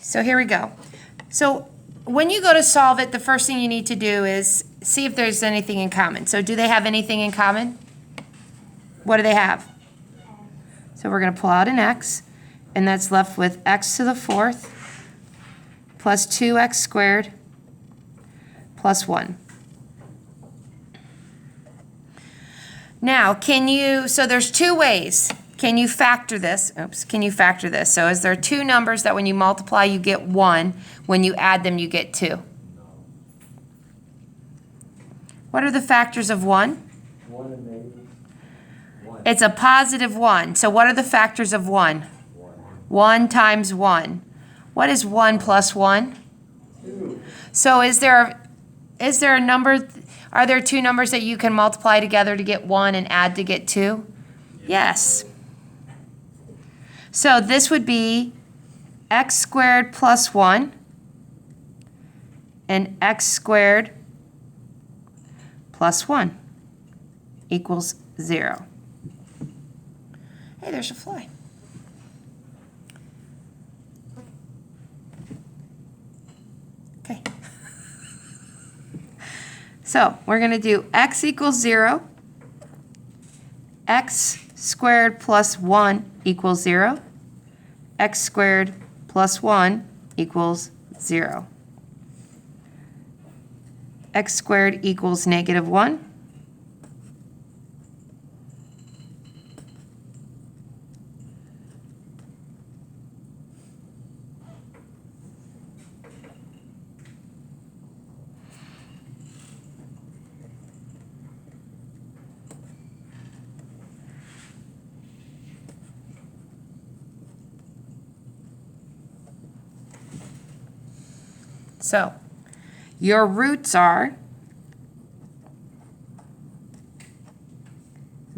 so here we go. So when you go to solve it, the first thing you need to do is see if there's anything in common. So do they have anything in common? What do they have? So we're going to pull out an x, and that's left with x to the fourth plus 2x squared plus 1. Now, so there's two ways. Can you factor this? Can you factor this? So is there two numbers that when you multiply you get 1, when you add them you get 2? What are the factors of 1? 1 and negative 1. It's a positive 1. So what are the factors of 1? 1 times 1. What is 1 plus 1? 2. So is there a number, are there two numbers that you can multiply together to get 1 and add to get 2? Yes. So this would be x squared plus 1 and x squared plus 1 equals 0. Hey, there's a fly. Okay. So we're going to do x equals 0, x squared plus 1 equals 0, x squared plus 1 equals 0. X squared equals negative 1. So your roots are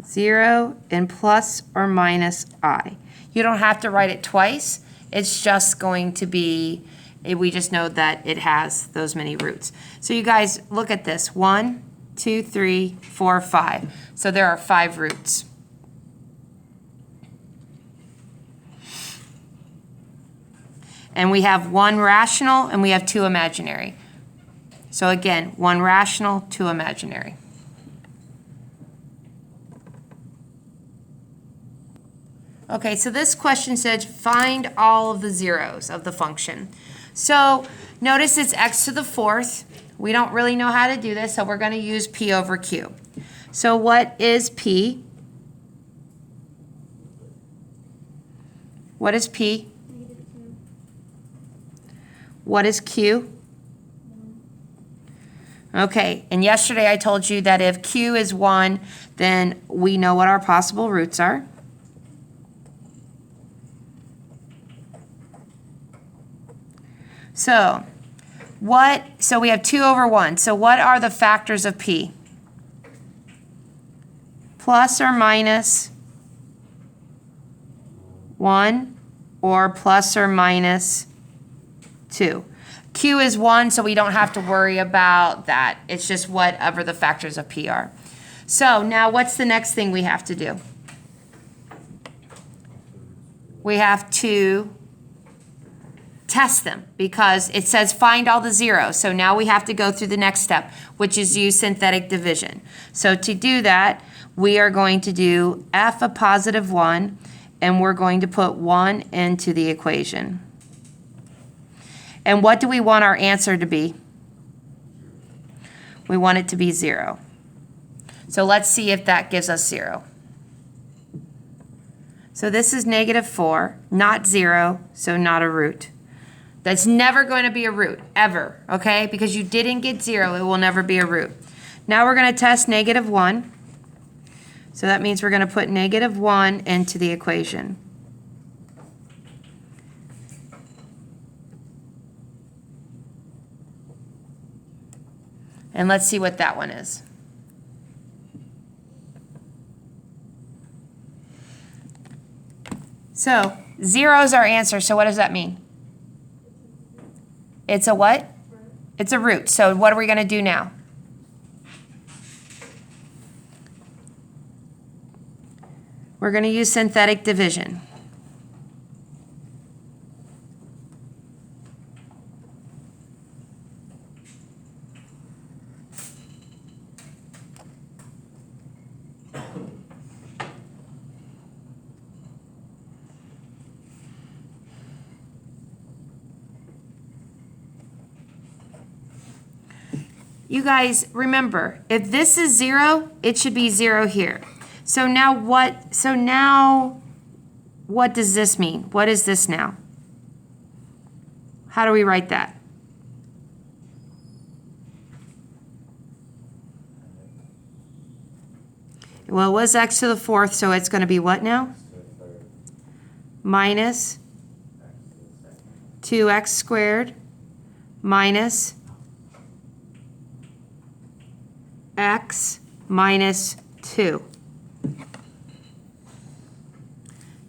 0 and plus or minus I. You don't have to write it twice. It's just going to be, we just know that it has those many roots. So you guys look at this. 1, 2, 3, 4, 5. So there are 5 roots. And we have 1 rational and we have 2 imaginary. So again, 1 rational, 2 imaginary. Okay, so this question said find all of the zeros of the function. So notice it's x to the fourth. We don't really know how to do this, so we're going to use p over q. So what is p? What is p? What is q? Okay, and yesterday I told you that if q is 1, then we know what our possible roots are. So we have 2 over 1. So what are the factors of p? Plus or minus 1 or plus or minus 2. Q is 1, so we don't have to worry about that. It's just whatever the factors of p are. So now what's the next thing we have to do? We have to test them because it says find all the zeros. So now we have to go through the next step, which is use synthetic division. So to do that, we are going to do f of positive 1, and we're going to put 1 into the equation. And what do we want our answer to be? We want it to be 0. So let's see if that gives us 0. So this is negative 4, not 0, so not a root. That's never going to be a root, ever, okay? Because you didn't get 0, it will never be a root. Now we're going to test negative 1. So that means we're going to put negative 1 into the equation. And let's see what that one is. So 0 is our answer, so what does that mean? It's a what? It's a root. So what are we going to do now? We're going to use synthetic division. You guys, remember, if this is 0, it should be 0 here. So now what does this mean? What is this now? How do we write that? Well, it was x to the 4th, so it's going to be what now? Minus 2x squared minus x minus 2.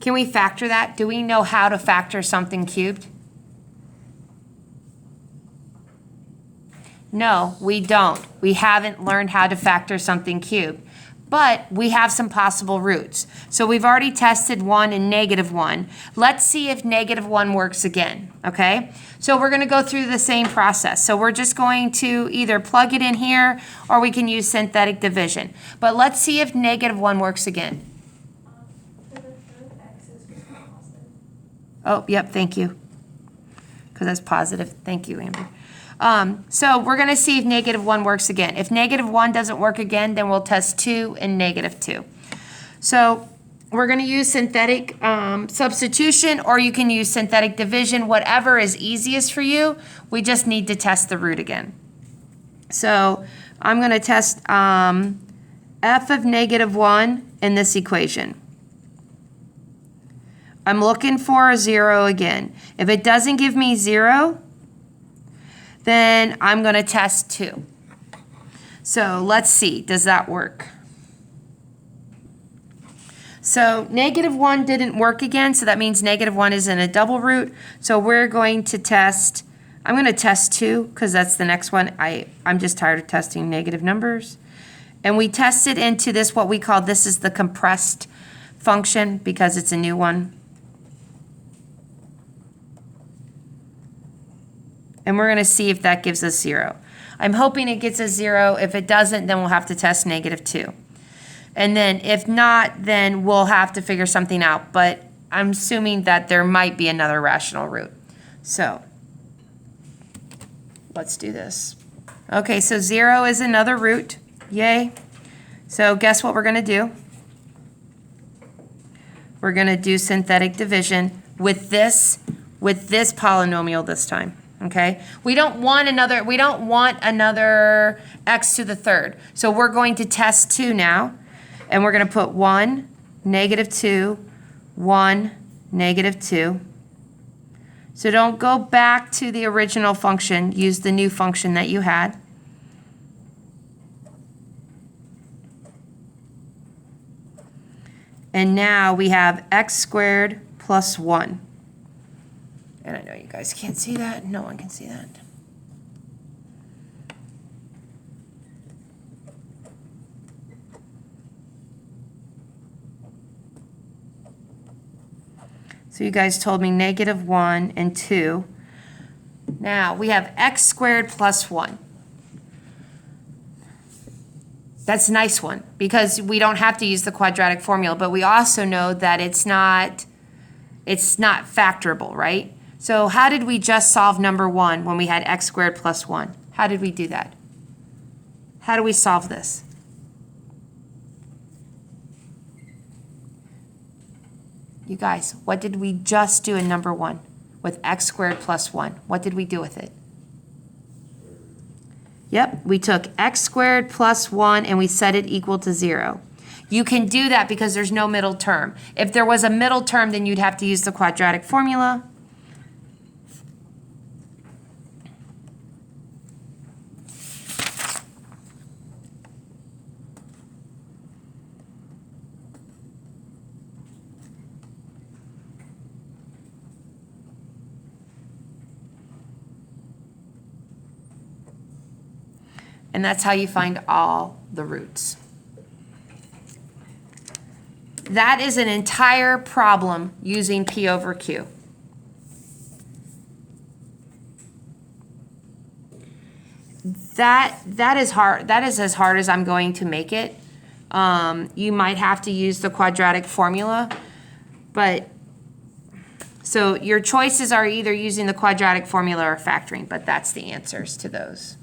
Can we factor that? Do we know how to factor something cubed? No, we don't. We haven't learned how to factor something cubed. But we have some possible roots. So we've already tested 1 and -1. Let's see if -1 works again, okay? So we're going to go through the same process. So we're just going to either plug it in here or we can use synthetic division. But let's see if -1 works again. For the third x is positive. Oh, yep, thank you. Because that's positive. Thank you, Amber. So we're going to see if -1 works again. If -1 doesn't work again, then we'll test 2 and -2. So we're going to use synthetic substitution, or you can use synthetic division, whatever is easiest for you. We just need to test the root again. So I'm going to test f of -1 in this equation. I'm looking for a 0 again. If it doesn't give me 0, then I'm going to test 2. So let's see, does that work? So -1 didn't work again, so that means -1 is in a double root. So we're going to test, I'm going to test 2 because that's the next one. I'm just tired of testing negative numbers. And we test it into this, what we call, this is the compressed function because it's a new one. And we're going to see if that gives us 0. I'm hoping it gets us 0. If it doesn't, then we'll have to test -2. And then if not, then we'll have to figure something out. But I'm assuming that there might be another rational root. So let's do this. Okay, so 0 is another root. Yay. So guess what we're going to do? We're going to do synthetic division with this polynomial this time. Okay, we don't want another x to the 3rd. So we're going to test 2 now, and we're going to put 1, -2, 1, -2. So don't go back to the original function. Use the new function that you had. And now we have x squared plus 1. And I know you guys can't see that. No one can see that. So you guys told me -1 and 2. Now we have x squared plus 1. That's a nice one because we don't have to use the quadratic formula, but we also know that it's not factorable, right? So how did we just solve number 1 when we had x squared plus 1? How did we do that? How do we solve this? You guys, what did we just do in number 1 with x squared plus 1? What did we do with it? Yep, we took x squared plus 1 and we set it equal to 0. You can do that because there's no middle term. If there was a middle term, then you'd have to use the quadratic formula. And that's how you find all the roots. That is an entire problem using P over Q. That is hard. That is as hard as I'm going to make it. You might have to use the quadratic formula, but so your choices are either using the quadratic formula or factoring, but that's the answers to those.